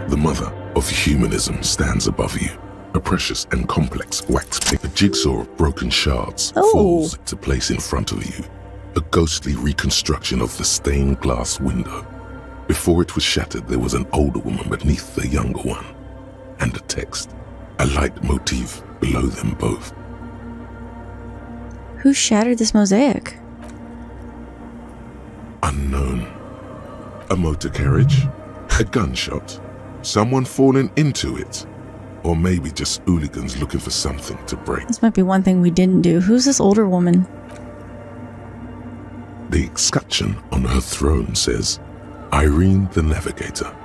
The mother of humanism stands above you. A precious and complex wax paper jigsaw of broken shards falls into place in front of you. A ghostly reconstruction of the stained glass window. Before it was shattered, there was an older woman beneath the younger one, and a text, a light motif below them both. Who shattered this mosaic? Unknown. A motor carriage? A gunshot? Someone falling into it? Or maybe just hooligans looking for something to break? This might be one thing we didn't do. Who's this older woman? The escutcheon on her throne says, Irene the Navigator.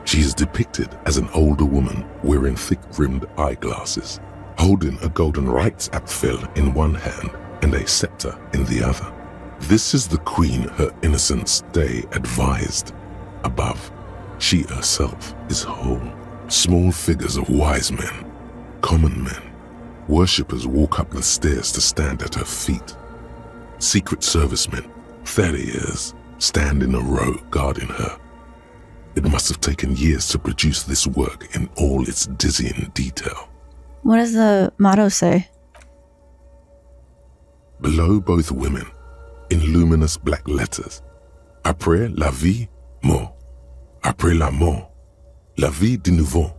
She is depicted as an older woman wearing thick-rimmed eyeglasses, holding a golden rights apfel in one hand and a scepter in the other. This is the queen her innocence day advised. Above, she herself is whole. Small figures of wise men, common men, worshippers walk up the stairs to stand at her feet. Secret servicemen, farriers, stand in a row guarding her. It must have taken years to produce this work in all its dizzying detail. What does the motto say? Below both women, in luminous black letters, Après la vie, mort. Après la mort, la vie de nouveau.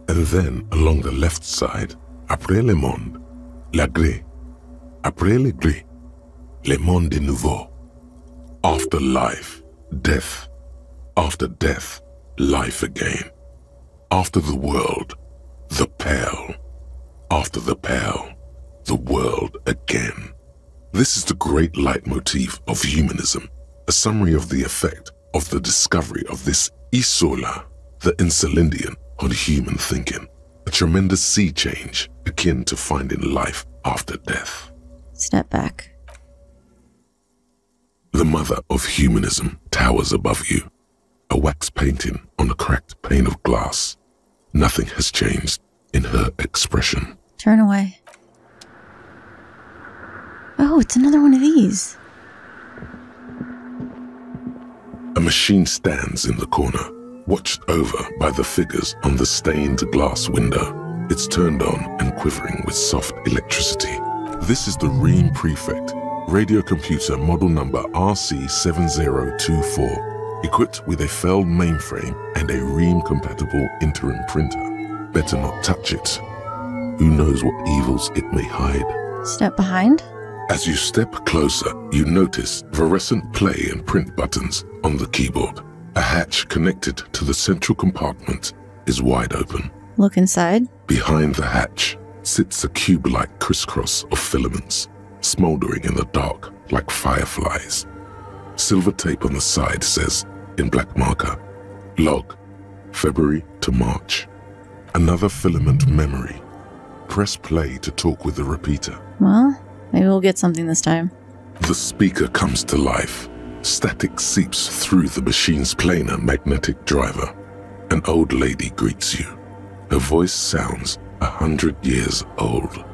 And then along the left side, Après le monde, la gré. Après le gré, le monde de nouveau. After life, death. After death, life again. After the world, the pale. After the pale, the world again. This is the great leitmotif of humanism, a summary of the effect of the discovery of this isola, the Insulindian, on human thinking, a tremendous sea change akin to finding life after death. Step back. The mother of humanism towers above you, a wax painting on a cracked pane of glass. Nothing has changed in her expression. Turn away. Oh, it's another one of these. A machine stands in the corner, watched over by the figures on the stained glass window. It's turned on and quivering with soft electricity. This is the Ream Prefect, radio computer model number RC7024, equipped with a Feld mainframe and a Ream-compatible interim printer. Better not touch it. Who knows what evils it may hide? Step behind. As you step closer, you notice fluorescent play and print buttons on the keyboard. A hatch connected to the central compartment is wide open. Look inside. Behind the hatch sits a cube-like crisscross of filaments, smoldering in the dark like fireflies. Silver tape on the side says, in black marker, log, February to March. Another filament memory. Press play to talk with the repeater. Well, maybe we'll get something this time. The speaker comes to life. Static seeps through the machine's planar magnetic driver. An old lady greets you. Her voice sounds 100 years old.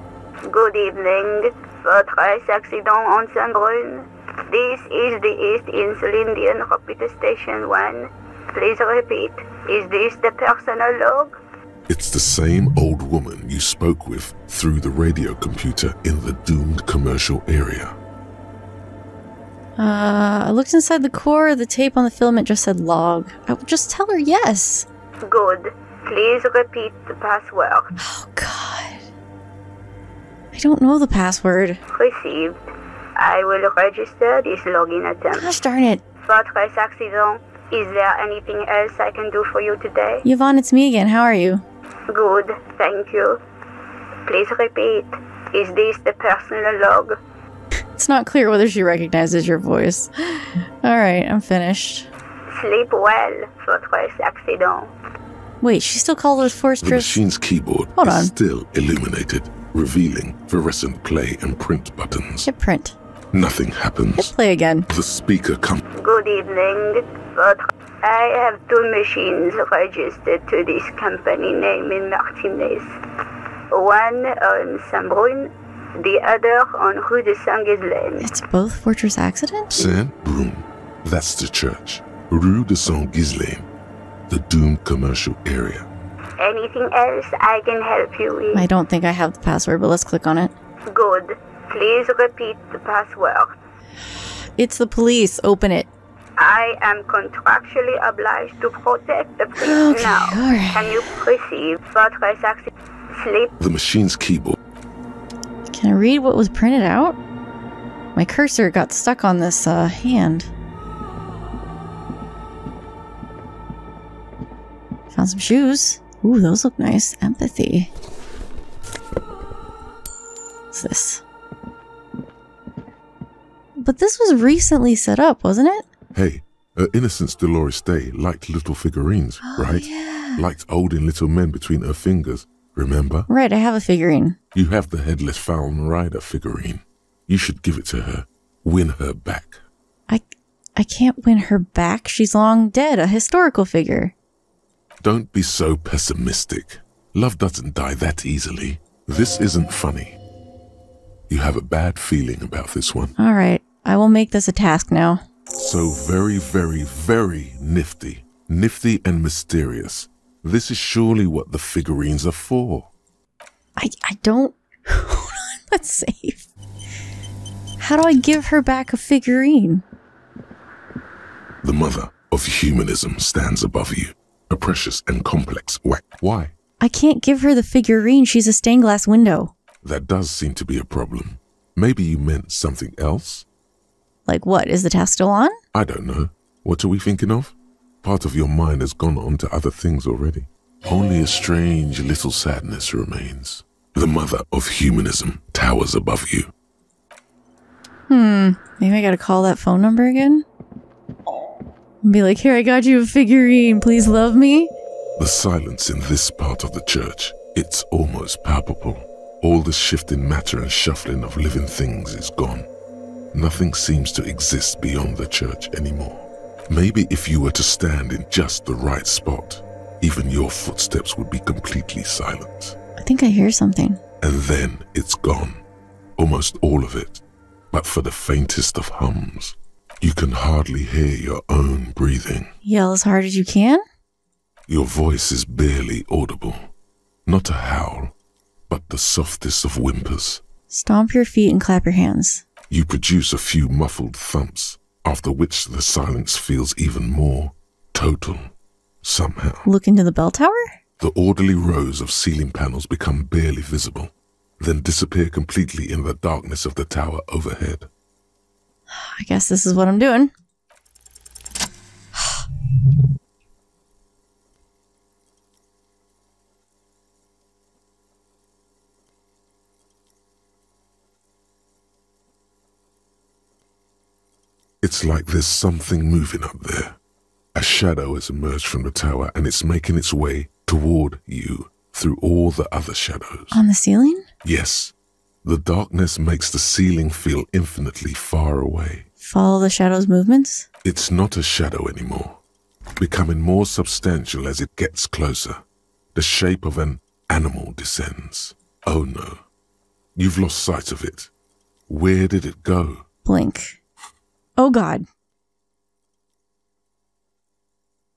Good evening. Votre accident on Saint-Brun. This is the East Insulindian Repeater Station 1. Please repeat. Is this the personal log? It's the same old woman you spoke with through the radio computer in the doomed commercial area. I looked inside the core. The tape on the filament just said log. I would just tell her yes. Good. Please repeat the password. Oh, God. I don't know the password. Received. I will register this login attempt. Gosh darn it. Votre accident. Is there anything else I can do for you today? Yvonne, it's me again. How are you? Good, thank you. Please repeat. Is this the personal log? It's not clear whether she recognizes your voice. Alright, I'm finished. Sleep well, votre accident. Wait, she still calls her fortress? The machine's keyboard is still illuminated, revealing fluorescent play and print buttons. Hit print. Nothing happens. Hit play again. The speaker comes. Good evening. I have two machines registered to this company name in Martinez. One on Saint-Brun, the other on Rue de Saint-Ghislain. It's both Fortress Accident? Saint-Brun. That's the church. Rue de Saint-Ghislain. the doomed commercial area. Anything else I can help you with? I don't think I have the password, but let's click on it. Good. Please repeat the password. It's the police. Open it. I am contractually obliged to protect the prisoner. Okay, Now, all right. can you perceive fortress access? Sleep. The machine's keyboard. Can I read what was printed out? My cursor got stuck on this hand. Found some shoes. Ooh, those look nice. Empathy. What's this? But this was recently set up, wasn't it? Hey, her innocence Dolores Day liked little figurines, right? Yeah. Liked holding little men between her fingers, remember? Right, I have a figurine. You have the headless Falcon Rider figurine. You should give it to her. Win her back. I can't win her back. She's long dead, a historical figure. Don't be so pessimistic. Love doesn't die that easily. This isn't funny. You have a bad feeling about this one. All right, I will make this a task now. So very, very, very nifty. Nifty and mysterious. This is surely what the figurines are for. I don't... Hold on, let's save. How do I give her back a figurine? The mother of humanism stands above you. A precious and complex Why? I can't give her the figurine. She's a stained glass window. That does seem to be a problem. Maybe you meant something else? Like what? Is the task still on? I don't know. What are we thinking of? Part of your mind has gone on to other things already. Only a strange little sadness remains. The mother of humanism towers above you. Maybe I gotta call that phone number again? And be like, here, I got you a figurine. Please love me. The silence in this part of the church, it's almost palpable. All the shifting matter and shuffling of living things is gone. Nothing seems to exist beyond the church anymore. Maybe if you were to stand in just the right spot, even your footsteps would be completely silent. I think I hear something. And then it's gone. Almost all of it. But for the faintest of hums, you can hardly hear your own breathing. Yell as hard as you can? Your voice is barely audible. Not a howl, but the softest of whimpers. Stomp your feet and clap your hands. You produce a few muffled thumps, after which the silence feels even more total, somehow. Look into the bell tower? The orderly rows of ceiling panels become barely visible, then disappear completely in the darkness of the tower overhead. I guess this is what I'm doing. It's like there's something moving up there. A shadow has emerged from the tower and it's making its way toward you through all the other shadows. On the ceiling? Yes. The darkness makes the ceiling feel infinitely far away. Follow the shadow's movements? It's not a shadow anymore, becoming more substantial as it gets closer. The shape of an animal descends. Oh no. You've lost sight of it. Where did it go? Blink. Oh god.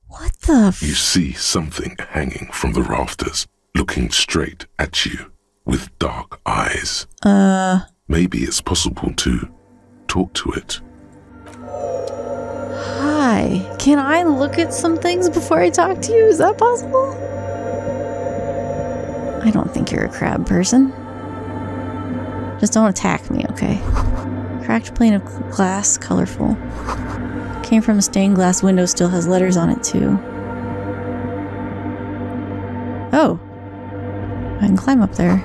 What the You see something hanging from the rafters, looking straight at you with dark eyes. Maybe it's possible to talk to it. Hi. Can I look at some things before I talk to you? Is that possible? I don't think you're a crab person. Just don't attack me, okay? Cracked pane of glass, colorful. Came from a stained glass window, still has letters on it too. Oh. I can climb up there.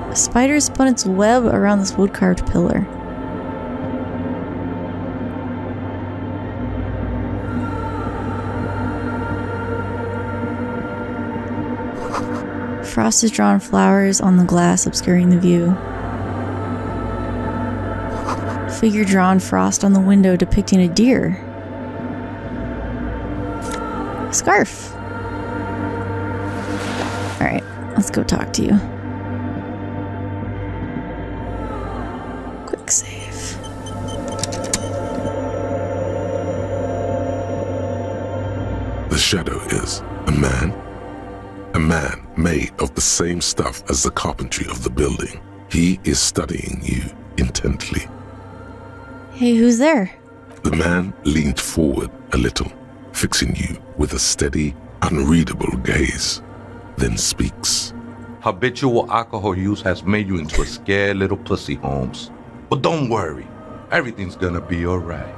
A spider spun its web around this wood-carved pillar. Frost has drawn flowers on the glass, obscuring the view. Figure drawn frost on the window depicting a deer. A scarf. Alright, let's go talk to you. Quick save. The shadow is A man? A man made of the same stuff as the carpentry of the building. He is studying you intently. Hey, who's there? The man leaned forward a little, fixing you with a steady, unreadable gaze, then speaks. Habitual alcohol use has made you into a scared little pussy, Holmes. But don't worry, everything's gonna be alright.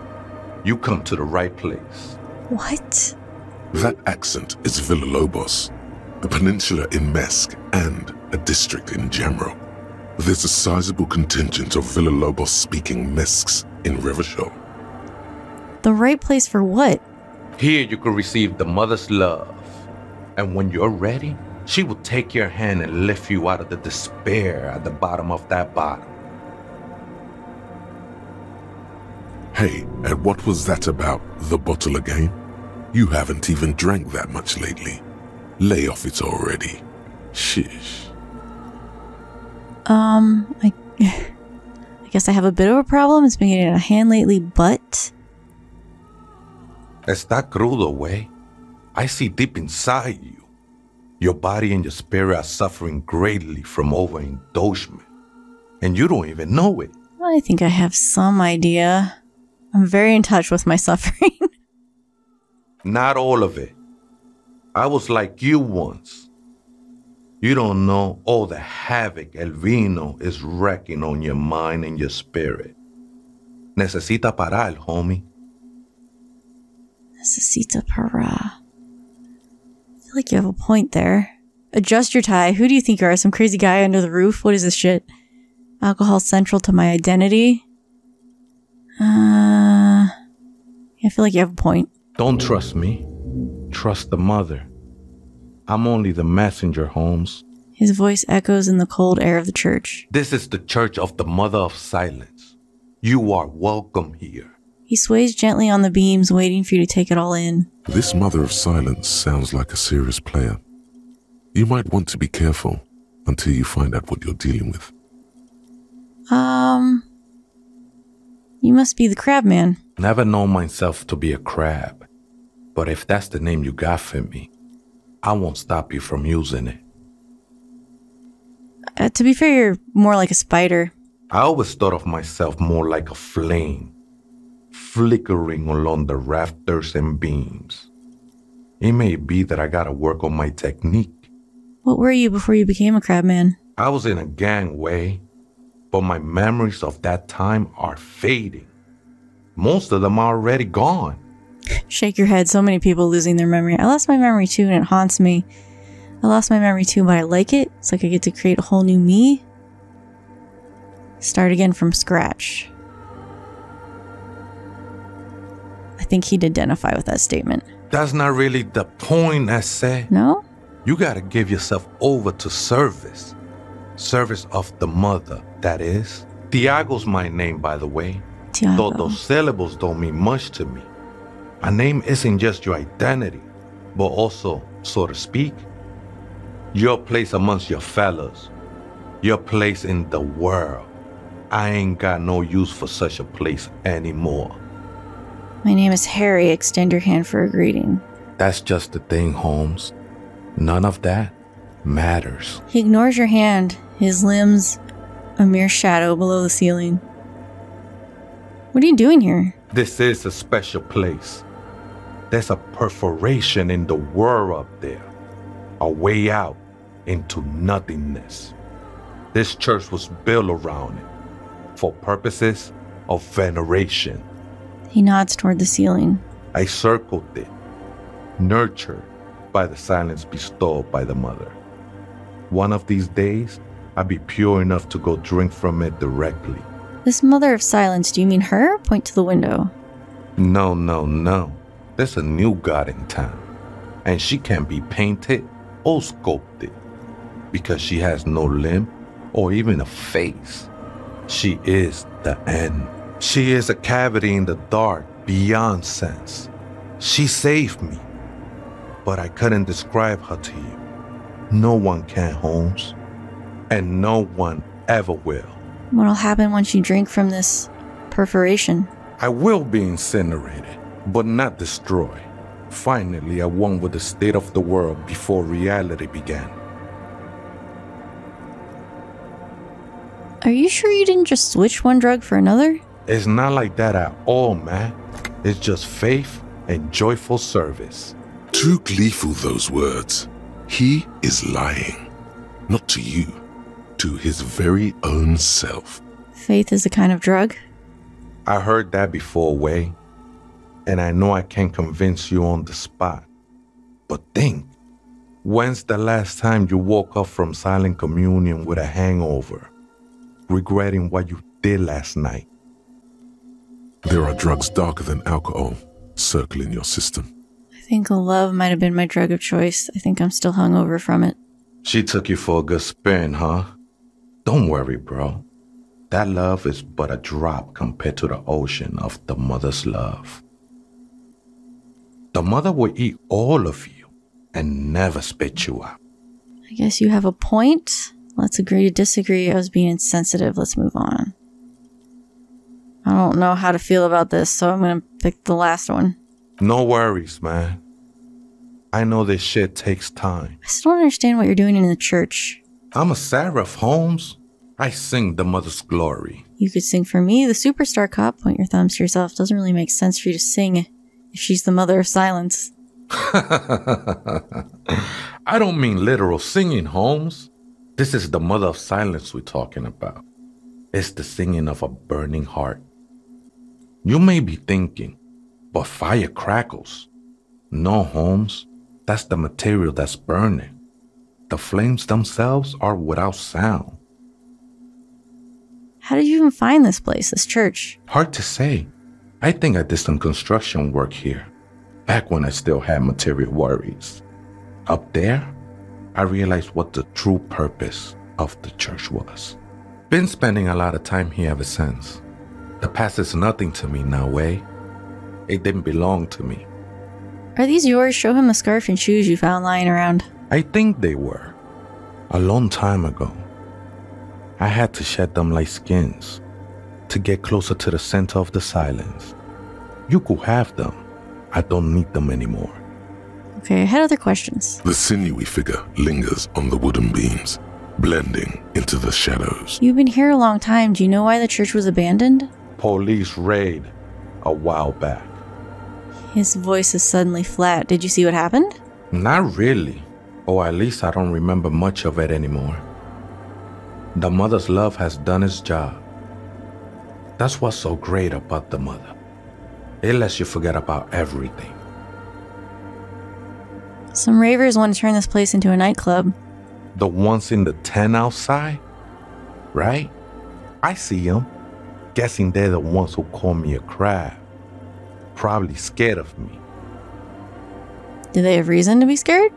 You come to the right place. What? That accent is Villalobos, a peninsula in Mesk and a district in general. There's a sizable contingent of Villalobos-speaking Mesks in Revachol. The right place for what? Here you can receive the mother's love. And when you're ready, she will take your hand and lift you out of the despair at the bottom of that bottle. Hey, and what was that about the bottle again? You haven't even drank that much lately. Lay off it already. Shish. I guess I have a bit of a problem. It's been getting out of hand lately, but... Está crudo, way. I see deep inside you. Your body and your spirit are suffering greatly from overindulgence. And you don't even know it. I think I have some idea. I'm very in touch with my suffering. Not all of it. I was like you once. You don't know all the havoc el vino is wrecking on your mind and your spirit. Necesita parar, homie. Necesita parar. I feel like you have a point there. Adjust your tie. Who do you think you are? Some crazy guy under the roof? What is this shit? Alcohol central to my identity? I feel like you have a point. Don't trust me. Trust the mother. I'm only the messenger, Holmes. His voice echoes in the cold air of the church. This is the church of the Mother of Silence. You are welcome here. He sways gently on the beams, waiting for you to take it all in. This Mother of Silence sounds like a serious player. You might want to be careful until you find out what you're dealing with. You must be the crab man. Never known myself to be a crab. But if that's the name you got for me, I won't stop you from using it. To be fair, you're more like a spider. I always thought of myself more like a flame, flickering along the rafters and beams. It may be that I gotta work on my technique. What were you before you became a crab man? I was in a gangway, but my memories of that time are fading. Most of them are already gone. Shake your head. So many people losing their memory. I lost my memory too, and it haunts me. I lost my memory too, but I like it. It's like I get to create a whole new me. Start again from scratch. I think he'd identify with that statement. That's not really the point, I say. No? You gotta give yourself over to service. Service of the mother, that is. Tiago's my name, by the way. Tiago. Though those syllables don't mean much to me. A name isn't just your identity, but also, so to speak, your place amongst your fellows, your place in the world. I ain't got no use for such a place anymore. My name is Harry. Extend your hand for a greeting. That's just the thing, Holmes. None of that matters. He ignores your hand, his limbs a mere shadow below the ceiling. What are you doing here? This is a special place. There's a perforation in the world up there, a way out into nothingness. This church was built around it for purposes of veneration. He nods toward the ceiling. I circled it, nurtured by the silence bestowed by the mother. One of these days, I'll be pure enough to go drink from it directly. This mother of silence, do you mean her? Point to the window. No. There's a new god in town, and she can't be painted or sculpted because she has no limb or even a face. She is the end. She is a cavity in the dark beyond sense. She saved me, but I couldn't describe her to you. No one can, Holmes, and no one ever will. What'll happen once you drink from this perforation? I will be incinerated, but not destroyed. Finally, I won with the state of the world before reality began. Are you sure you didn't just switch one drug for another? It's not like that at all, man. It's just faith and joyful service. Too gleeful, those words. He is lying. Not to you, to his very own self. Faith is a kind of drug? I heard that before, Way. And I know I can't convince you on the spot. But think, when's the last time you woke up from silent communion with a hangover, regretting what you did last night? There are drugs darker than alcohol circling your system. I think love might have been my drug of choice. I think I'm still hungover from it. She took you for a good spin, huh? Don't worry, bro. That love is but a drop compared to the ocean of the mother's love. The mother will eat all of you and never spit you out. I guess you have a point. Let's agree to disagree. I was being insensitive. Let's move on. I don't know how to feel about this, so I'm going to pick the last one. No worries, man. I know this shit takes time. I still don't understand what you're doing in the church. I'm a seraph, Holmes. I sing the mother's glory. You could sing for me, the superstar cop. Point your thumbs to yourself. Doesn't really make sense for you to sing if she's the mother of silence. I don't mean literal singing, Holmes. This is the mother of silence we're talking about. It's the singing of a burning heart. You may be thinking, but fire crackles. No, Holmes. That's the material that's burning. The flames themselves are without sound. How did you even find this place, this church? Hard to say. I think I did some construction work here, back when I still had material worries. Up there, I realized what the true purpose of the church was. Been spending a lot of time here ever since. The past is nothing to me now, Way. It didn't belong to me. Are these yours? Show him the scarf and shoes you found lying around. I think they were. A long time ago. I had to shed them like skins to get closer to the center of the silence. You could have them. I don't need them anymore. Okay, I had other questions. The sinewy figure lingers on the wooden beams, blending into the shadows. You've been here a long time. Do you know why the church was abandoned? Police raid a while back. His voice is suddenly flat. Did you see what happened? Not really. Or at least I don't remember much of it anymore. The mother's love has done its job. That's what's so great about the mother. It lets you forget about everything. Some ravers want to turn this place into a nightclub. The ones in the tent outside? Right? I see them. Guessing they're the ones who call me a crab. Probably scared of me. Do they have reason to be scared?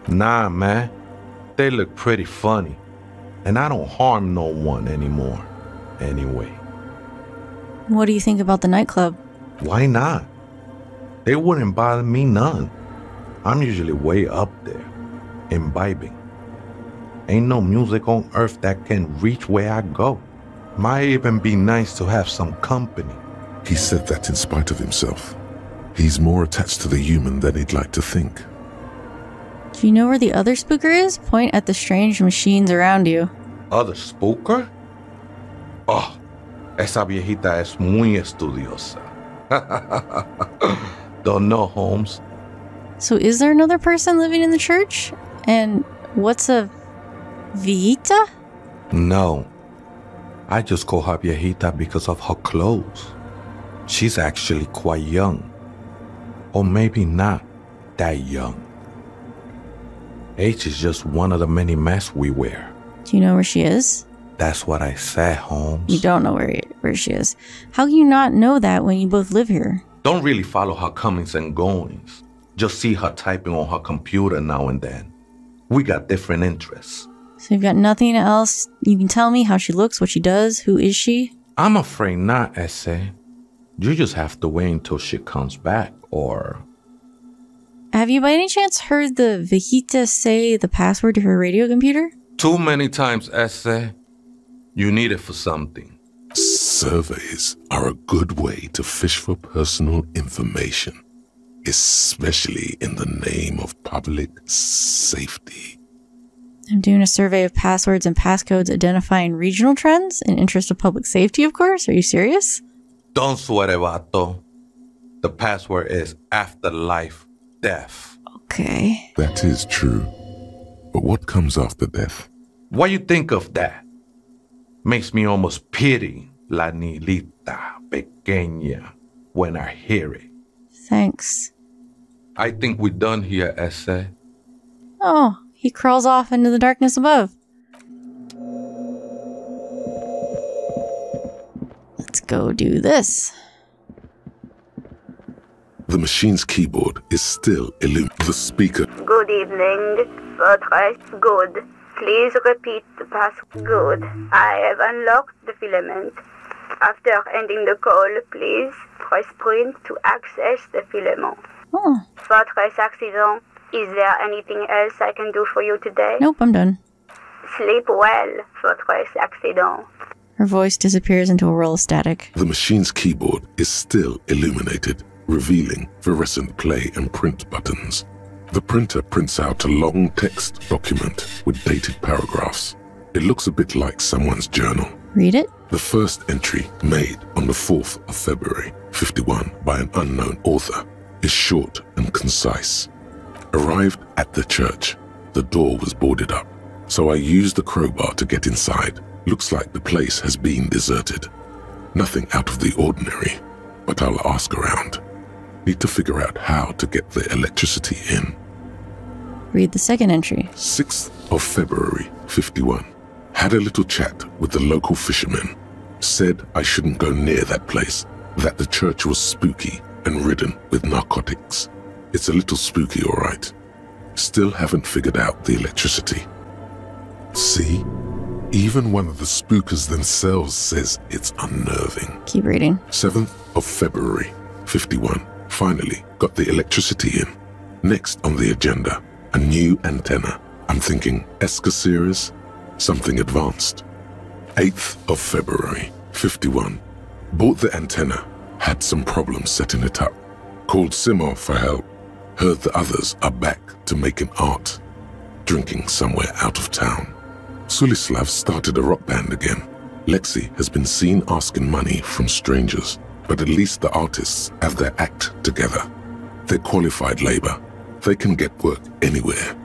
Nah, man. They look pretty funny. And I don't harm no one anymore. Anyway. What do you think about the nightclub? Why not? They wouldn't bother me none. I'm usually way up there, imbibing. Ain't no music on earth that can reach where I go. Might even be nice to have some company. He said that in spite of himself. He's more attached to the human than he'd like to think. Do you know where the other spooker is? Point at the strange machines around you. Other spooker? Oh, esa viejita es muy estudiosa. Don't know, Holmes. So is there another person living in the church? And what's a viejita? No. I just call her viejita because of her clothes. She's actually quite young. Or maybe not that young. Age is just one of the many masks we wear. Do you know where she is? That's what I said, Holmes. You don't know where she is. How can you not know that when you both live here? Don't really follow her comings and goings. Just see her typing on her computer now and then. We got different interests. So you've got nothing else you can tell me? How she looks, what she does, who is she? I'm afraid not, Ese. You just have to wait until she comes back, or... Have you by any chance heard the viejita say the password to her radio computer? Too many times, Ese. You need it for something. Surveys are a good way to fish for personal information. especially in the name of public safety. I'm doing a survey of passwords and passcodes identifying regional trends in interest of public safety, of course. Are you serious? Don't sweat it, vato. The password is afterlife death. Okay. That is true. But what comes after death? What you think of that? Makes me almost pity la niñita pequeña when I hear it. Thanks. I think we're done here, Ese. Oh, he crawls off into the darkness above. Let's go do this. The machine's keyboard is still illuminated. The speaker. Good evening. Fortress. Good. Please repeat the password. Good. I have unlocked the filament. After ending the call, please press print to access the filament. Oh. Fortress accident. Is there anything else I can do for you today? Nope, I'm done. Sleep well, Fortress accident. Her voice disappears into a roll of static. The machine's keyboard is still illuminated, revealing fluorescent play and print buttons. The printer prints out a long text document with dated paragraphs. It looks a bit like someone's journal. Read it? The first entry, made on the 4th of February, 51, by an unknown author, is short and concise. Arrived at the church. The door was boarded up, so I used the crowbar to get inside. Looks like the place has been deserted. Nothing out of the ordinary, but I'll ask around. Need to figure out how to get the electricity in. Read the second entry. 6th of February, 51. Had a little chat with the local fishermen. Said I shouldn't go near that place, that the church was spooky and ridden with narcotics. It's a little spooky, all right. Still haven't figured out the electricity. See? Even one of the spookers themselves says it's unnerving. Keep reading. 7th of February, 51. Finally got the electricity in. Next on the agenda, a new antenna. I'm thinking Esca series, something advanced. 8th of February, 51. Bought the antenna, had some problems setting it up. Called Simo for help. Heard the others are back to making art. Drinking somewhere out of town. Sulislav started a rock band again. Lexi has been seen asking money from strangers, but at least the artists have their act together. They're qualified labor. They can get work anywhere.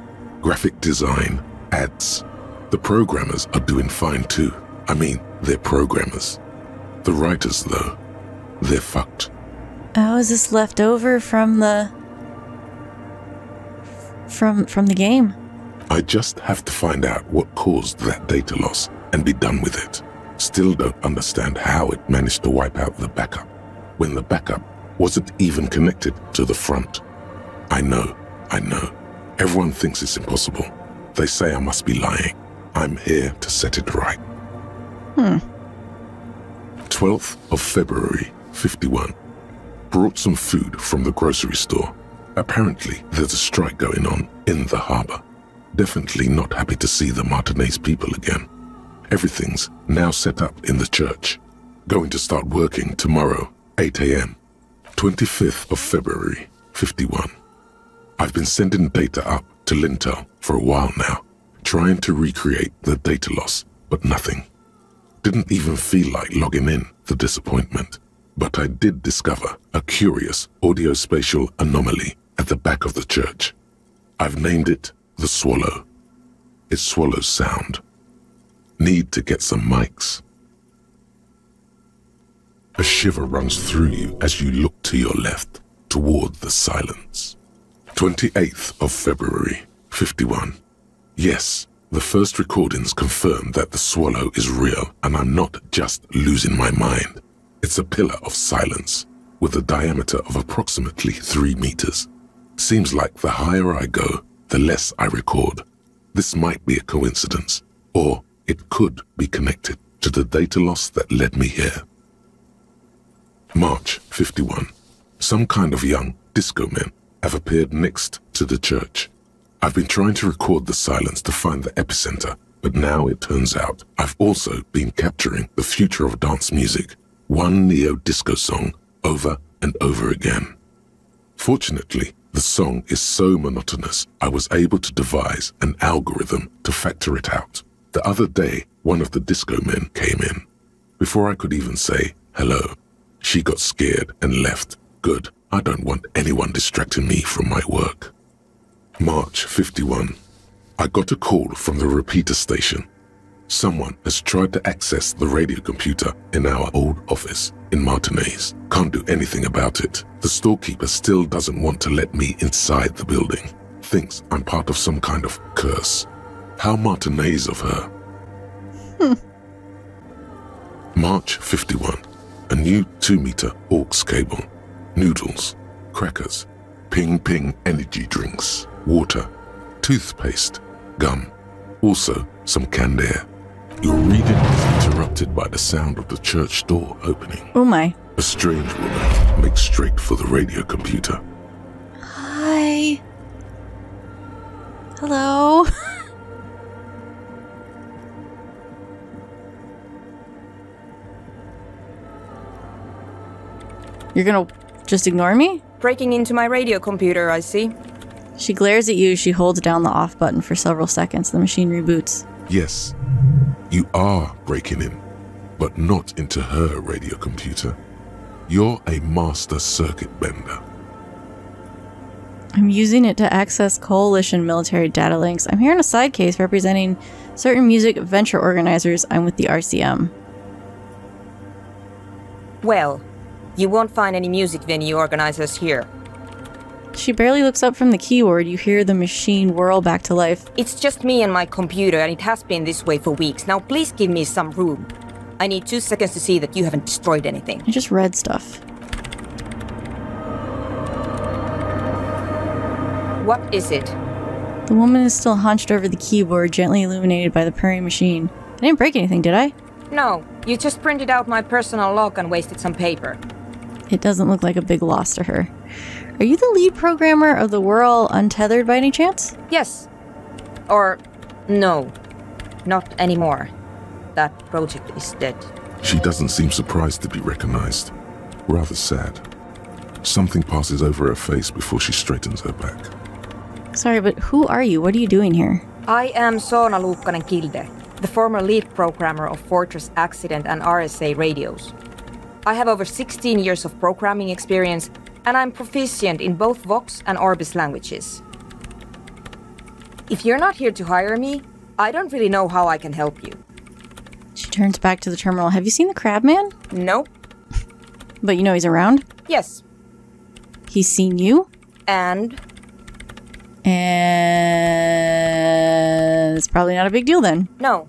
Graphic design, ads. The programmers are doing fine too. I mean, they're programmers. The writers, though, they're fucked. How is this left over from the... From the game? I just have to find out what caused that data loss and be done with it. Still don't understand how it managed to wipe out the backup, when the backup wasn't even connected to the front. I know. Everyone thinks it's impossible. They say I must be lying. I'm here to set it right. 12th of February, 51. Brought some food from the grocery store. Apparently, there's a strike going on in the harbor. Definitely not happy to see the Martinez people again. Everything's now set up in the church. Going to start working tomorrow, 8 a.m. 25th of February, 51. I've been sending data up to Lintel for a while now, trying to recreate the data loss, but nothing. Didn't even feel like logging in, the disappointment. But I did discover a curious audio-spatial anomaly at the back of the church. I've named it the Swallow. It swallows sound. Need to get some mics. A shiver runs through you as you look to your left, toward the silence. 28th of February, 51. Yes, the first recordings confirm that the Swallow is real and I'm not just losing my mind. It's a pillar of silence with a diameter of approximately 3 meters. Seems like the higher I go, the less I record. This might be a coincidence, or it could be connected to the data loss that led me here. March 51. Some kind of young disco men have appeared next to the church. I've been trying to record the silence to find the epicenter, but now it turns out I've also been capturing the future of dance music, one neo-disco song over and over again. Fortunately, the song is so monotonous, I was able to devise an algorithm to factor it out. The other day, one of the disco men came in. Before I could even say hello, she got scared and left. Good, I don't want anyone distracting me from my work. March 51. I got a call from the repeater station. Someone has tried to access the radio computer in our old office in Martinez. Can't do anything about it. The storekeeper still doesn't want to let me inside the building. Thinks I'm part of some kind of curse. How Martinez of her. March 51. A new 2-meter aux cable. Noodles, crackers, ping energy drinks, water, toothpaste, gum. Also some canned air. Your reading is interrupted by the sound of the church door opening. Oh my. A strange woman makes straight for the radio computer. Hi. Hello. You're gonna just ignore me? Breaking into my radio computer, I see. She glares at you. She holds down the off button for several seconds. The machine reboots. Yes, you are breaking in, but not into her radio computer. You're a master circuit bender. I'm using it to access coalition military data links. I'm here on a side case representing certain music venture organizers. I'm with the RCM. Well, you won't find any music venue organizers here. She barely looks up from the keyboard. You hear the machine whirl back to life. It's just me and my computer, and it has been this way for weeks. Now please give me some room. I need 2 seconds to see that you haven't destroyed anything. I just read stuff. What is it? The woman is still hunched over the keyboard, gently illuminated by the purring machine. I didn't break anything, did I? No, you just printed out my personal log and wasted some paper. It doesn't look like a big loss to her. Are you the lead programmer of the Whirl Untethered by any chance? Yes. Or no, not anymore. That project is dead. She doesn't seem surprised to be recognized. Rather sad. Something passes over her face before she straightens her back. Sorry, but who are you? What are you doing here? I am Soona Luukkanen-Kilde, the former lead programmer of Fortress Accident and RSA radios. I have over 16 years of programming experience, and I'm proficient in both Vox and Orbis languages. If you're not here to hire me, I don't really know how I can help you. She turns back to the terminal. Have you seen the Crabman? Nope. But you know he's around? Yes. He's seen you? And it's probably not a big deal then. no,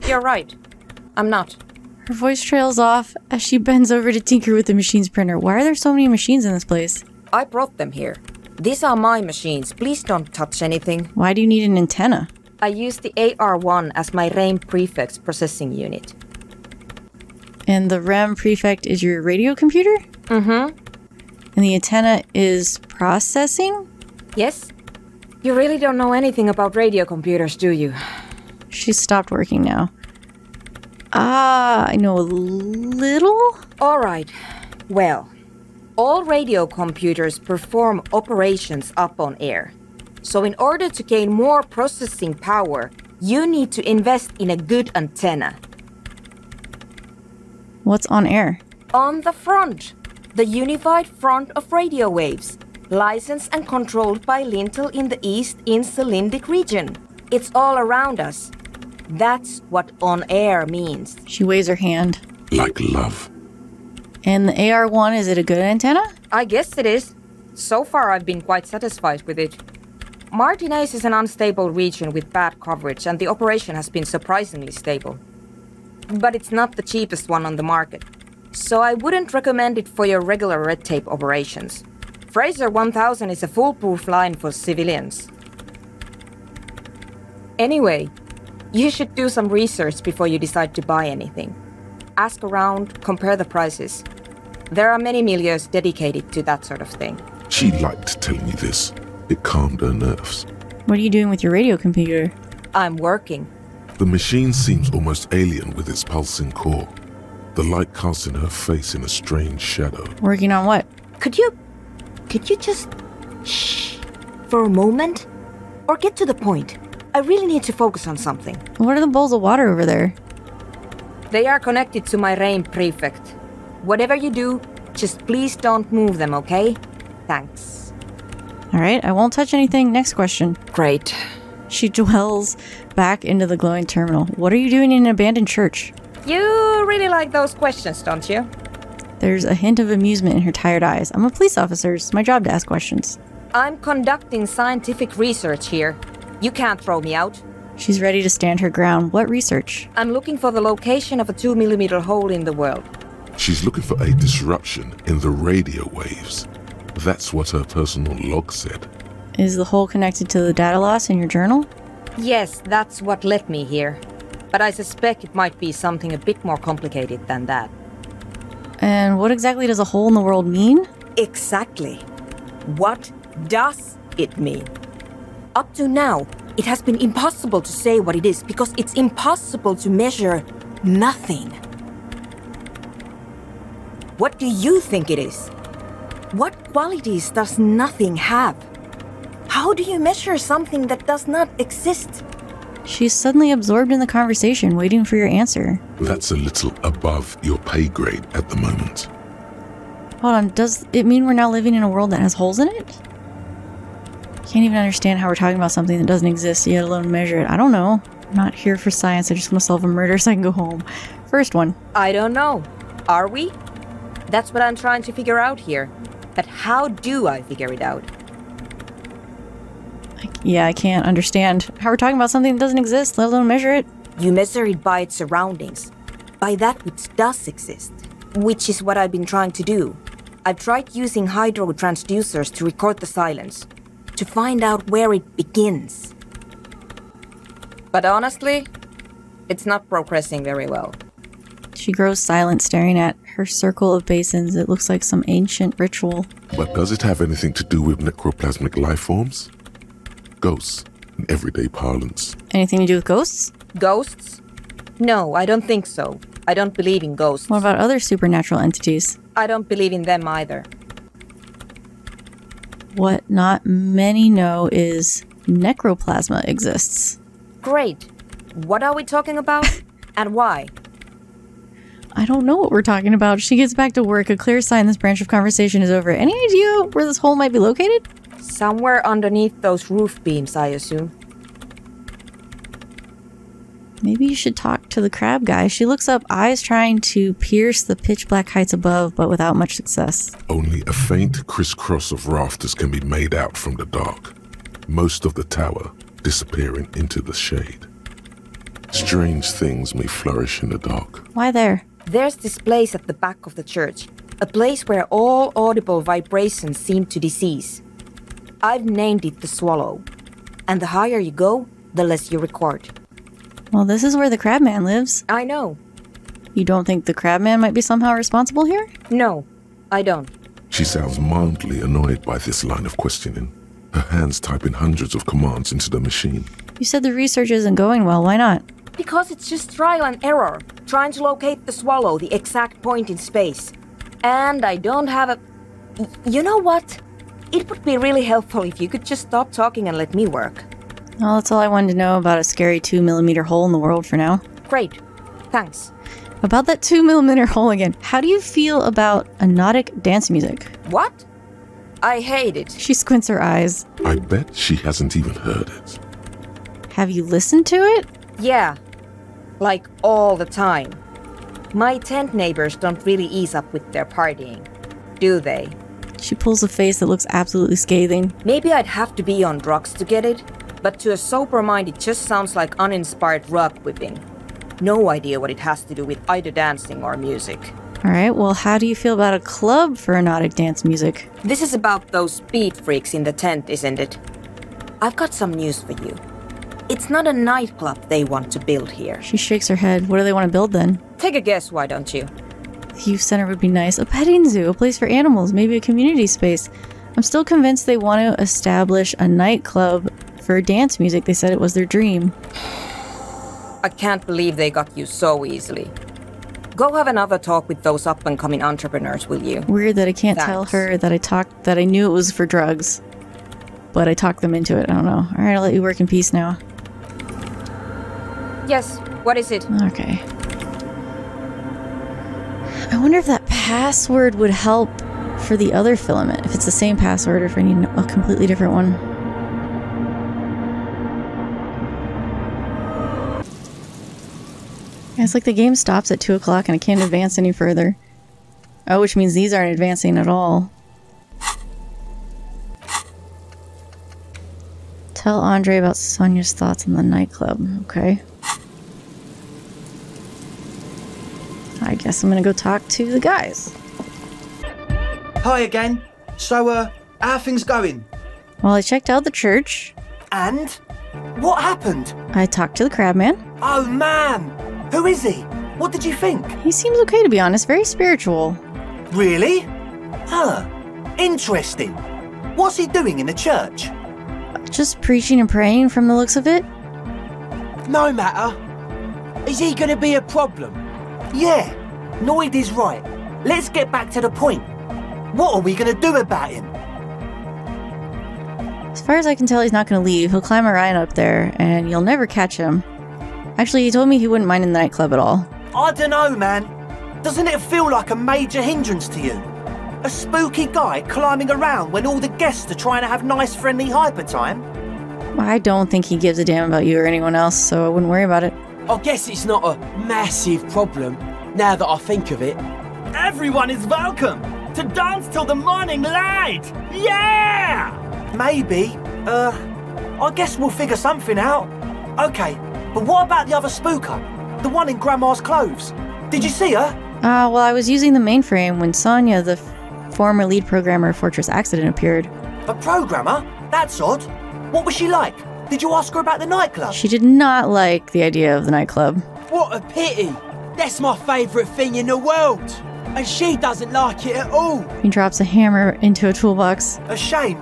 you're right. I'm not. Her voice trails off as she bends over to tinker with the machine's printer. Why are there so many machines in this place? I brought them here. These are my machines. Please don't touch anything. Why do you need an antenna? I use the AR1 as my RAIM prefix processing unit. And the REM prefect is your radio computer? Mm-hmm. And the antenna is processing? Yes? You really don't know anything about radio computers, do you? She's stopped working now. I know a little? All right. Well, all radio computers perform operations up on air. So in order to gain more processing power, you need to invest in a good antenna. What's on air? On the front. The unified front of radio waves. Licensed and controlled by Lintel in the East Insulindic region. It's all around us. That's what on air means. She waves her hand. Like love. And the AR1, is it a good antenna? I guess it is. So far I've been quite satisfied with it. Martinez is an unstable region with bad coverage, and the operation has been surprisingly stable. But it's not the cheapest one on the market. So I wouldn't recommend it for your regular red tape operations. Fraser 1000 is a foolproof line for civilians. Anyway, you should do some research before you decide to buy anything. Ask around, compare the prices. There are many milieus dedicated to that sort of thing. She liked telling you this. It calmed her nerves. What are you doing with your radio computer? I'm working. The machine seems almost alien with its pulsing core. The light casts in her face in a strange shadow. Working on what? Could you Could you just shh for a moment? Or get to the point. I really need to focus on something. What are the bowls of water over there? They are connected to my rain prefect. Whatever you do, just please don't move them, okay? Thanks. Alright, I won't touch anything. Next question. Great. She dwells back into the glowing terminal. What are you doing in an abandoned church? You really like those questions, don't you? There's a hint of amusement in her tired eyes. I'm a police officer. It's my job to ask questions. I'm conducting scientific research here. You can't throw me out. She's ready to stand her ground. What research? I'm looking for the location of a 2mm hole in the world. She's looking for a disruption in the radio waves. That's what her personal log said. Is the hole connected to the data loss in your journal? Yes, that's what led me here. But I suspect it might be something a bit more complicated than that. And what exactly does a hole in the world mean? Exactly. What does it mean? Up to now, it has been impossible to say what it is because it's impossible to measure nothing. What do you think it is? What qualities does nothing have? How do you measure something that does not exist? She's suddenly absorbed in the conversation, waiting for your answer. That's a little above your pay grade at the moment. Hold on, does it mean we're now living in a world that has holes in it? Can't even understand how we're talking about something that doesn't exist, yet alone measure it. I don't know. I'm not here for science, I just want to solve a murder so I can go home. First one. I don't know. Are we? That's what I'm trying to figure out here. But how do I figure it out? Yeah, I can't understand how we're talking about something that doesn't exist, let alone measure it. You measure it by its surroundings. By that which does exist. Which is what I've been trying to do. I've tried using hydro transducers to record the silence. To find out where it begins. But honestly, it's not progressing very well. She grows silent, staring at her circle of basins. It looks like some ancient ritual. But does it have anything to do with necroplasmic life forms? Ghosts, in everyday parlance. Anything to do with ghosts? Ghosts? No, I don't think so. I don't believe in ghosts. What about other supernatural entities? I don't believe in them either. What not many know is necroplasma exists. Great. What are we talking about? And why? I don't know what we're talking about. She gets back to work. A clear sign this branch of conversation is over. Any idea where this hole might be located? Somewhere underneath those roof beams, I assume. Maybe you should talk to the crab guy. She looks up, eyes trying to pierce the pitch black heights above, but without much success. Only a faint crisscross of rafters can be made out from the dark. Most of the tower disappearing into the shade. Strange things may flourish in the dark. Why there? There's this place at the back of the church. A place where all audible vibrations seem to decease. I've named it the Swallow. And the higher you go, the less you record. Well, this is where the crabman lives. I know. You don't think the crabman might be somehow responsible here? No, I don't. She sounds mildly annoyed by this line of questioning. Her hands typing hundreds of commands into the machine. You said the research isn't going well. Why not? Because it's just trial and error. Trying to locate the Swallow, the exact point in space. And I don't have a... You know what? It would be really helpful if you could just stop talking and let me work. Well, that's all I wanted to know about a scary 2mm hole in the world for now. Great. Thanks. About that 2mm hole again. How do you feel about anodic dance music? What? I hate it. She squints her eyes. I bet she hasn't even heard it. Have you listened to it? Yeah. Like all the time. My tent neighbors don't really ease up with their partying, do they? She pulls a face that looks absolutely scathing. Maybe I'd have to be on drugs to get it, but to a sober mind it just sounds like uninspired rug whipping. No idea what it has to do with either dancing or music. Alright, well how do you feel about a club for anodic dance music? This is about those speed freaks in the tent, isn't it? I've got some news for you. It's not a nightclub they want to build here. She shakes her head. What do they want to build then? Take a guess, why don't you? The youth center would be nice. A petting zoo, a place for animals, maybe a community space. I'm still convinced they want to establish a nightclub for dance music. They said it was their dream. I can't believe they got you so easily. Go have another talk with those up-and-coming entrepreneurs, will you? Weird that I can't tell her that I knew it was for drugs. But I talked them into it. I don't know. Alright, I'll let you work in peace now. Yes, what is it? Okay. I wonder if that password would help for the other filament. If it's the same password or if I need a completely different one. Yeah, it's like the game stops at 2 o'clock and I can't advance any further. Oh, which means these aren't advancing at all. Tell Andre about Sonia's thoughts on the nightclub. Okay. I guess I'm gonna go talk to the guys. Hi again. So, how are things going? Well, I checked out the church. And? What happened? I talked to the crabman. Oh, man! Who is he? What did you think? He seems okay, to be honest. Very spiritual. Really? Huh. Interesting. What's he doing in the church? Just preaching and praying from the looks of it. No matter. Is he gonna be a problem? Yeah, Noid is right. Let's get back to the point. What are we gonna do about him? As far as I can tell, he's not gonna leave. He'll climb a ride up there, and you'll never catch him. Actually, he told me he wouldn't mind in the nightclub at all. I dunno, man. Doesn't it feel like a major hindrance to you? A spooky guy climbing around when all the guests are trying to have nice, friendly hyper time? I don't think he gives a damn about you or anyone else, so I wouldn't worry about it. I guess it's not a massive problem, now that I think of it. Everyone is welcome to dance till the morning light! Yeah! Maybe. I guess we'll figure something out. Okay, but what about the other spooker? The one in Grandma's clothes? Did you see her? Well, I was using the mainframe when Sonia, the former lead programmer of Fortress Accident, appeared. A programmer? That's odd. What was she like? Did you ask her about the nightclub? She did not like the idea of the nightclub. What a pity! That's my favourite thing in the world! And she doesn't like it at all! He drops a hammer into a toolbox. A shame.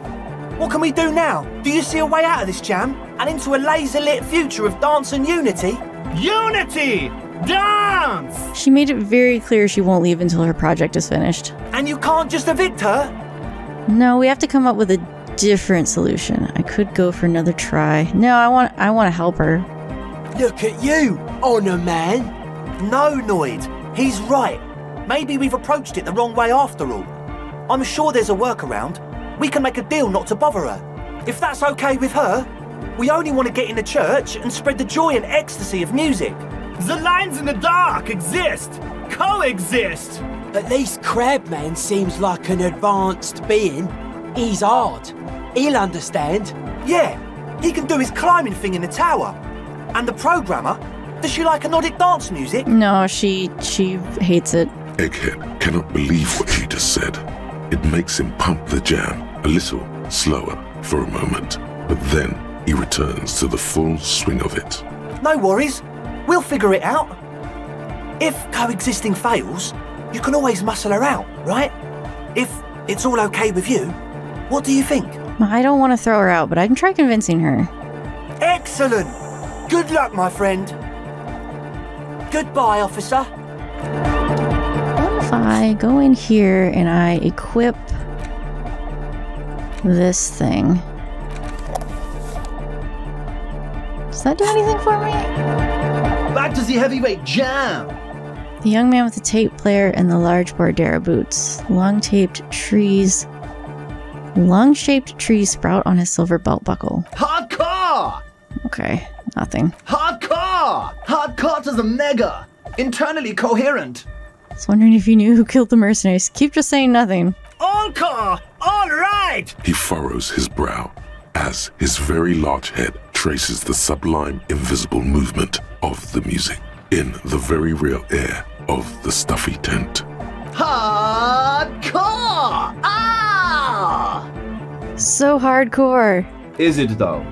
What can we do now? Do you see a way out of this jam? And into a laser-lit future of dance and unity? Unity! Dance! She made it very clear she won't leave until her project is finished. And you can't just evict her? No, we have to come up with a different solution. I could go for another try. No, I want to help her. Look at you, Honor Man! No, Noid. He's right. Maybe we've approached it the wrong way after all. I'm sure there's a workaround. We can make a deal not to bother her. If that's okay with her, we only want to get in the church and spread the joy and ecstasy of music. The lines in the dark exist! Coexist! At least Crabman seems like an advanced being. He's hard. He'll understand. Yeah, he can do his climbing thing in the tower. And the programmer, does she like Nordic dance music? No, she hates it. Egghead cannot believe what she just said. It makes him pump the jam a little slower for a moment, but then he returns to the full swing of it. No worries. We'll figure it out. If coexisting fails, you can always muscle her out, right? If it's all okay with you, what do you think? I don't want to throw her out, but I can try convincing her. Excellent! Good luck, my friend. Goodbye, officer. What if I go in here and I equip this thing? Does that do anything for me? Back to the heavyweight jam! The young man with the tape player and the large Bordera boots. Long-shaped trees sprout on his silver belt buckle. Hardcore! Okay, nothing. Hardcore! Hardcore to the mega! Internally coherent! I was wondering if you knew who killed the mercenaries. Keep just saying nothing. All-core! All right! He furrows his brow as his very large head traces the sublime invisible movement of the music in the very real air of the stuffy tent. Hardcore! Ah! So hardcore. Is it though?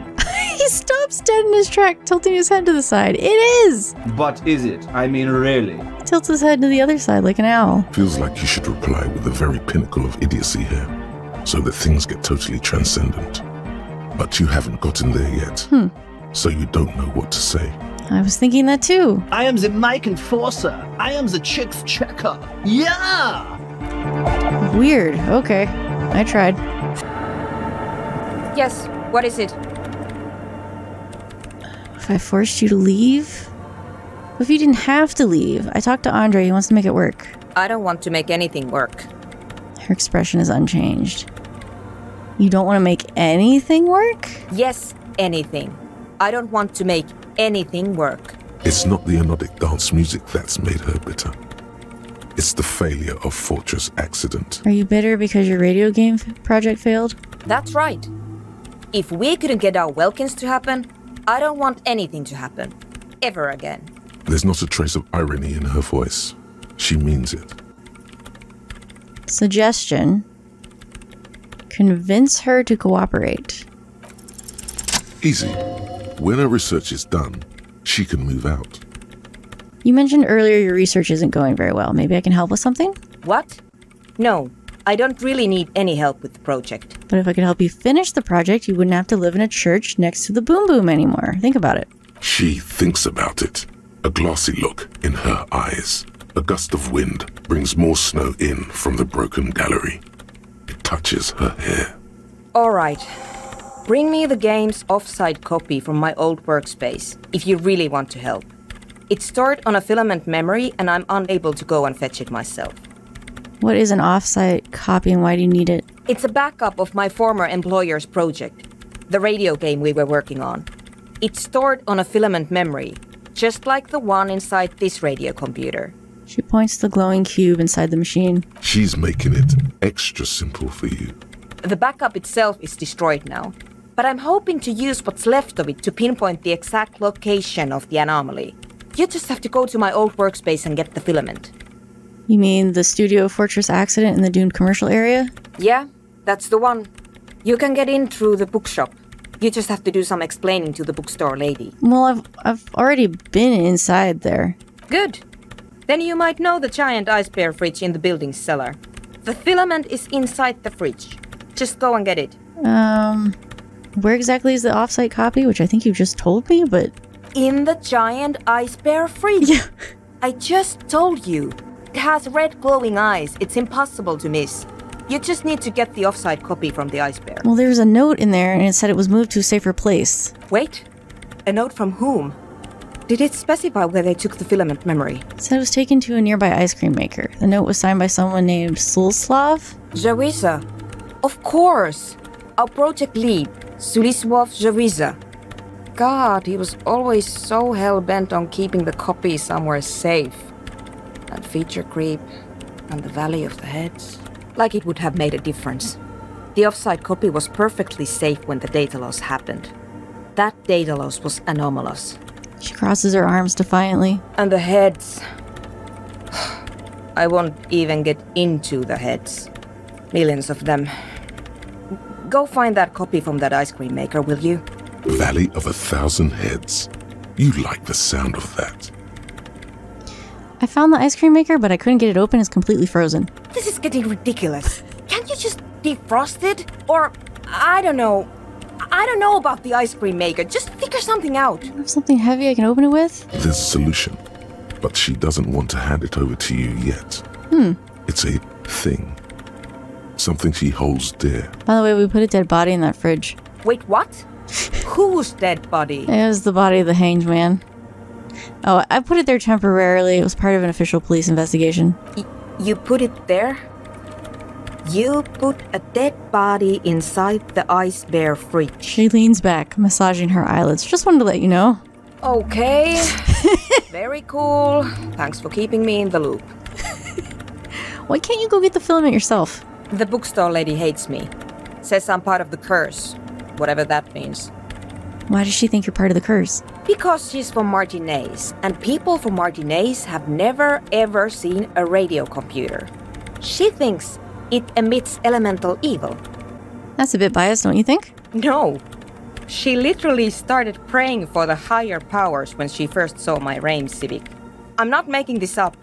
He stops dead in his track, tilting his head to the side. It is! But is it? I mean, really? He tilts his head to the other side like an owl. Feels like you should reply with the very pinnacle of idiocy here, so that things get totally transcendent. But you haven't gotten there yet, so you don't know what to say. I was thinking that too. I am the mic enforcer. I am the chicks checker. Yeah! Weird. Okay. I tried. Yes, what is it? If I forced you to leave? What if you didn't have to leave? I talked to Andre. He wants to make it work. I don't want to make anything work. Her expression is unchanged. You don't want to make anything work? Yes, anything. I don't want to make anything work. It's not the anodic dance music that's made her bitter. It's the failure of Fortress Accident. Are you bitter because your radio game project failed? That's right. If we couldn't get our Welkins to happen, I don't want anything to happen. Ever again. There's not a trace of irony in her voice. She means it. Suggestion. Convince her to cooperate. Easy. When her research is done, she can move out. You mentioned earlier your research isn't going very well. Maybe I can help with something? What? No, I don't really need any help with the project. But if I could help you finish the project, you wouldn't have to live in a church next to the Boom Boom anymore. Think about it. She thinks about it. A glassy look in her eyes. A gust of wind brings more snow in from the broken gallery. It touches her hair. All right. Bring me the game's offsite copy from my old workspace, if you really want to help. It's stored on a filament memory, and I'm unable to go and fetch it myself. What is an offsite copy and why do you need it? It's a backup of my former employer's project, the radio game we were working on. It's stored on a filament memory, just like the one inside this radio computer. She points to the glowing cube inside the machine. She's making it extra simple for you. The backup itself is destroyed now, but I'm hoping to use what's left of it to pinpoint the exact location of the anomaly. You just have to go to my old workspace and get the filament. You mean the Studio Fortress accident in the doomed commercial area? Yeah, that's the one. You can get in through the bookshop. You just have to do some explaining to the bookstore lady. Well, I've already been inside there. Good. Then you might know the giant ice bear fridge in the building's cellar. The filament is inside the fridge. Just go and get it. Where exactly is the offsite copy, which I think you just told me, but... In the giant ice bear fridge. Yeah. I just told you. It has red glowing eyes. It's impossible to miss. You just need to get the offsite copy from the ice bear. Well, there's a note in there, and it said it was moved to a safer place. Wait. A note from whom? Did it specify where they took the filament memory? It said it was taken to a nearby ice cream maker. The note was signed by someone named Sulslav. Jawiza. Of course. Our project lead, Suliswov Jawiza. God, he was always so hell-bent on keeping the copy somewhere safe. And feature creep, and the Valley of the Heads. Like it would have made a difference. The offsite copy was perfectly safe when the data loss happened. That data loss was anomalous. She crosses her arms defiantly. And the heads. I won't even get into the heads. Millions of them. Go find that copy from that ice cream maker, will you? Valley of 1,000 Heads. You like the sound of that. I found the ice cream maker, but I couldn't get it open. It's completely frozen. This is getting ridiculous. Can't you just defrost it? Or, I don't know. I don't know about the ice cream maker. Just figure something out. I have something heavy I can open it with? There's a solution, but she doesn't want to hand it over to you yet. It's a thing. Something she holds dear. By the way, we put a dead body in that fridge. Wait, what? Whose dead body? It was the body of the hanged man. Oh, I put it there temporarily. It was part of an official police investigation. You put it there? You put a dead body inside the ice bear fridge. She leans back, massaging her eyelids. Just wanted to let you know. Okay. Very cool. Thanks for keeping me in the loop. Why can't you go get the filament yourself? The bookstore lady hates me. Says I'm part of the curse. Whatever that means. Why does she think you're part of the curse? Because she's from Martinez, and people from Martinez have never ever seen a radio computer. She thinks it emits elemental evil. That's a bit biased, don't you think? No. She literally started praying for the higher powers when she first saw my Rame Civic. I'm not making this up.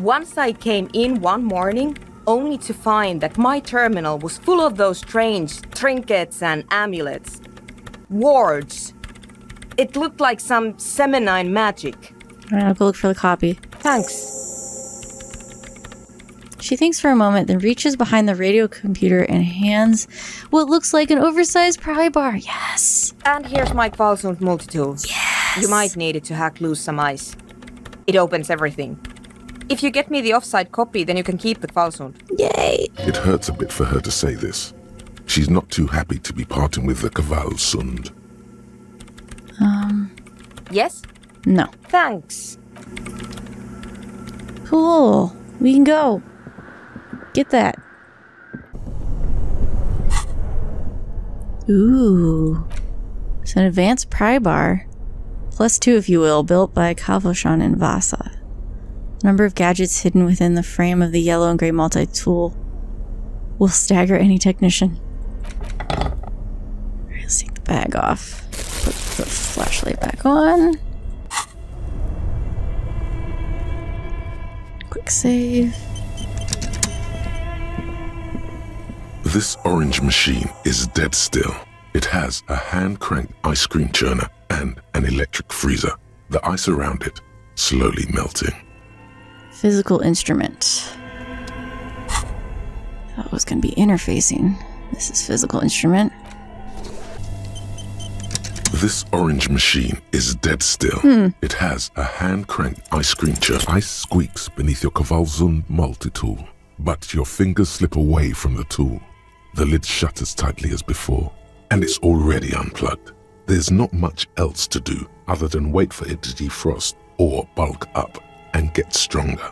Once I came in one morning, only to find that my terminal was full of those strange trinkets and amulets. Wards. It looked like some seminine magic. Alright, I'll go look for the copy. Thanks. She thinks for a moment, then reaches behind the radio computer and hands what looks like an oversized pry bar. Yes! And here's my Kvalsund multi-tool. Yes! You might need it to hack loose some ice. It opens everything. If you get me the offside copy, then you can keep the Kvalsund. Yay! It hurts a bit for her to say this. She's not too happy to be parting with the Kvalsund. Yes? No. Thanks. Cool. We can go. Get that. Ooh. It's an advanced pry bar. +2, if you will, built by Kavoshan and Vasa. Number of gadgets hidden within the frame of the yellow and gray multi-tool will stagger any technician. Alright, let's take the bag off. Put the flashlight back on. Quick save. This orange machine is dead still. It has a hand-cranked ice cream churner and an electric freezer. The ice around it slowly melting. Physical instrument. Thought it was going to be interfacing. This is physical instrument. This orange machine is dead still. It has a hand-cranked ice cream churner. Ice squeaks beneath your Kvalsund multi-tool, but your fingers slip away from the tool. The lid shutters tightly as before, and it's already unplugged. There's not much else to do other than wait for it to defrost or bulk up and get stronger.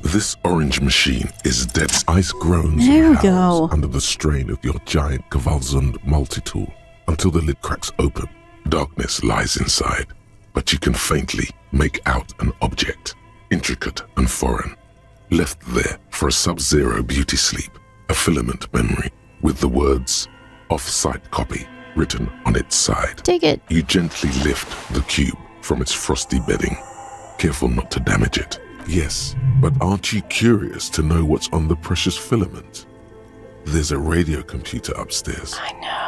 This orange machine is dead. Ice groans There and we go. howls under the strain of your giant Kvalsund multi-tool until the lid cracks open. Darkness lies inside, but you can faintly make out an object, intricate and foreign, left there for a sub-zero beauty sleep, a filament memory with the words "off-site copy" written on its side. Take it. You gently lift the cube from its frosty bedding, careful not to damage it. Yes, but aren't you curious to know what's on the precious filament? There's a radio computer upstairs. I know.